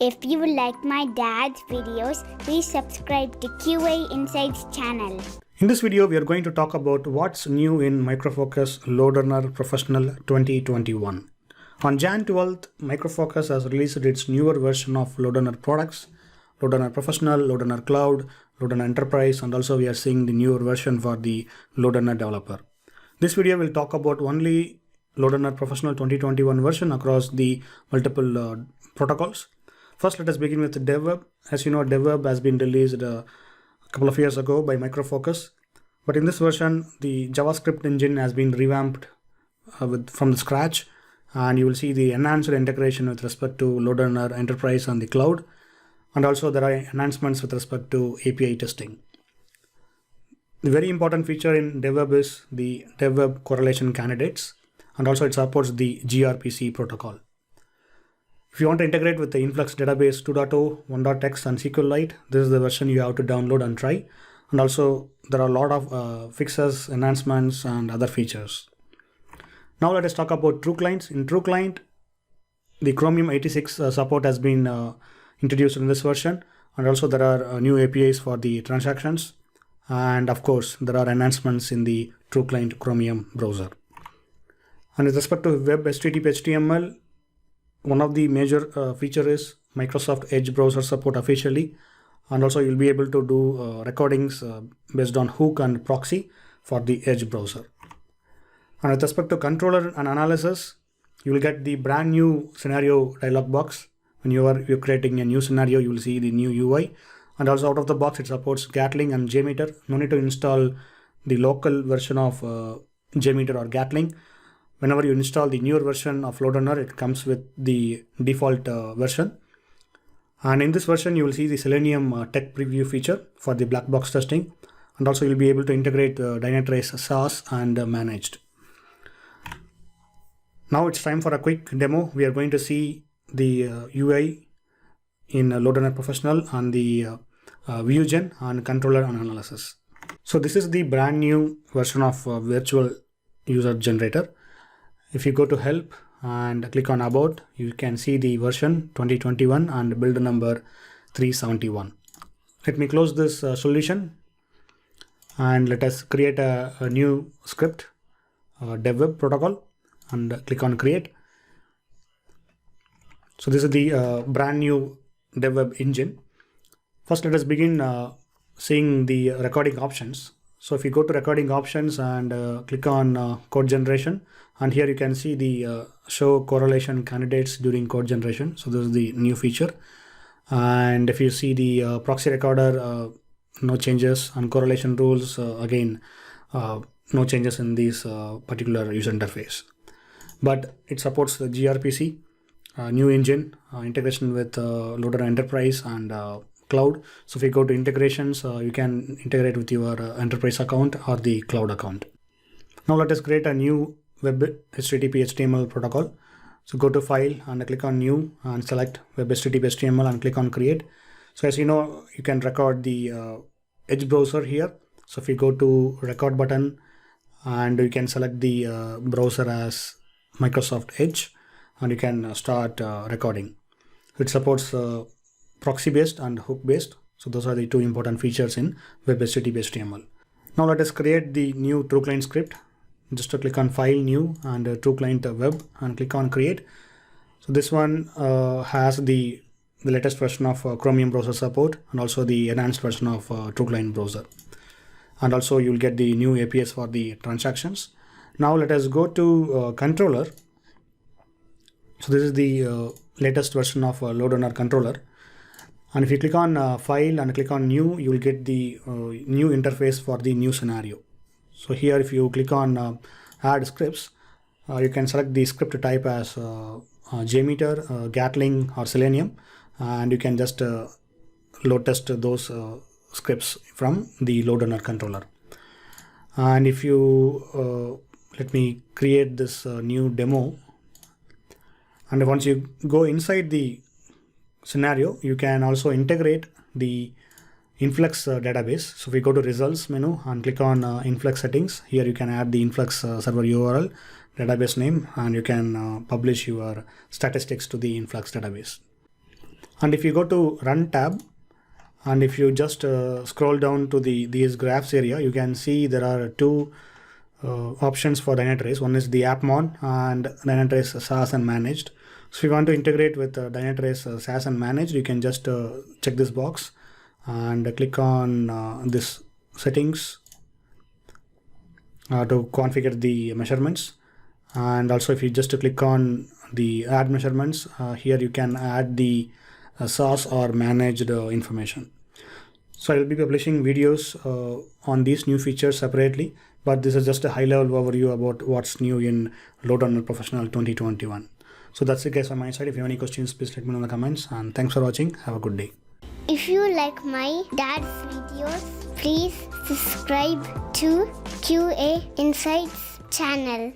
If you like my dad's videos, please subscribe to QA Insights channel. In this video, we are going to talk about what's new in Micro Focus LoadRunner Professional 2021. On Jan 12th, Micro Focus has released its newer version of LoadRunner products, LoadRunner Professional, LoadRunner Cloud, LoadRunner Enterprise, and also we are seeing the newer version for the LoadRunner Developer. This video will talk about only LoadRunner Professional 2021 version across the multiple protocols. First, let us begin with DevWeb. As you know, DevWeb has been released a couple of years ago by Micro Focus, but in this version, the JavaScript engine has been revamped from the scratch, and you will see the enhanced integration with respect to LoadRunner Enterprise and the cloud, and also there are enhancements with respect to API testing. The very important feature in DevWeb is the DevWeb correlation candidates, and also it supports the gRPC protocol. If you want to integrate with the Influx Database 2.0, 1.x and SQLite, this is the version you have to download and try. And also there are a lot of fixes, enhancements and other features. Now let us talk about TrueClient. In TrueClient, the Chromium 86 support has been introduced in this version. And also there are new APIs for the transactions. And of course, there are enhancements in the TrueClient Chromium browser. And with respect to Web HTTP HTML, one of the major feature is Microsoft Edge browser support officially, and also you'll be able to do recordings based on hook and proxy for the Edge browser. And with respect to controller and analysis, you will get the brand new scenario dialog box. When you're creating a new scenario, you will see the new UI, and also out of the box it supports Gatling and JMeter. No need to install the local version of JMeter or Gatling. Whenever you install the newer version of LoadRunner, it comes with the default version. And in this version, you will see the Selenium tech preview feature for the black box testing. And also you'll be able to integrate Dynatrace SaaS and managed. Now it's time for a quick demo. We are going to see the UI in LoadRunner Professional and the ViewGen and controller and analysis. So this is the brand new version of virtual user generator. If you go to help and click on about, you can see the version 2021 and build number 371. Let me close this solution and let us create a new script, DevWeb protocol, and click on create. So this is the brand new DevWeb engine. First, let us begin seeing the recording options. So if you go to recording options and click on code generation, and here you can see the show correlation candidates during code generation. So this is the new feature. And if you see the proxy recorder, no changes, and correlation rules, again, no changes in this particular user interface. But it supports the gRPC, new engine, integration with LoadRunner Enterprise and cloud. So if you go to integrations, you can integrate with your enterprise account or the cloud account. Now let us create a new Web HTTP HTML protocol. So go to file and click on new and select Web HTTP HTML and click on create. So as you know, you can record the Edge browser here. So if you go to record button and you can select the browser as Microsoft Edge and you can start recording. It supports proxy based and hook based. So those are the two important features in Web HTTP HTML. Now let us create the new TrueClient script. Just to click on file new and TrueClient web and click on create. So this one has the latest version of Chromium browser support and also the enhanced version of TrueClient browser. And also you'll get the new APIs for the transactions. Now let us go to controller. So this is the latest version of LoadRunner controller. And if you click on file and click on new, you will get the new interface for the new scenario. So here if you click on add scripts, you can select the script type as JMeter, Gatling or Selenium, and you can just load test those scripts from the LoadRunner controller. And if you let me create this new demo, and once you go inside the scenario, you can also integrate the Influx database. So if we go to results menu and click on Influx settings, here you can add the Influx server URL, database name, and you can publish your statistics to the Influx database. And if you go to Run tab, and if you just scroll down to these graphs area, you can see there are two options for Dynatrace. One is the app mod and Dynatrace SaaS and managed. So if you want to integrate with Dynatrace SaaS and managed, you can just check this box and click on this settings to configure the measurements. And also if you just click on the add measurements, here you can add the SaaS or managed information. So I will be publishing videos on these new features separately, but this is just a high level overview about what's new in LoadRunner Professional 2021. So that's it guys on my side. If you have any questions, please let me know in the comments, and thanks for watching. Have a good day. If you like my dad's videos, please subscribe to QA Insights channel.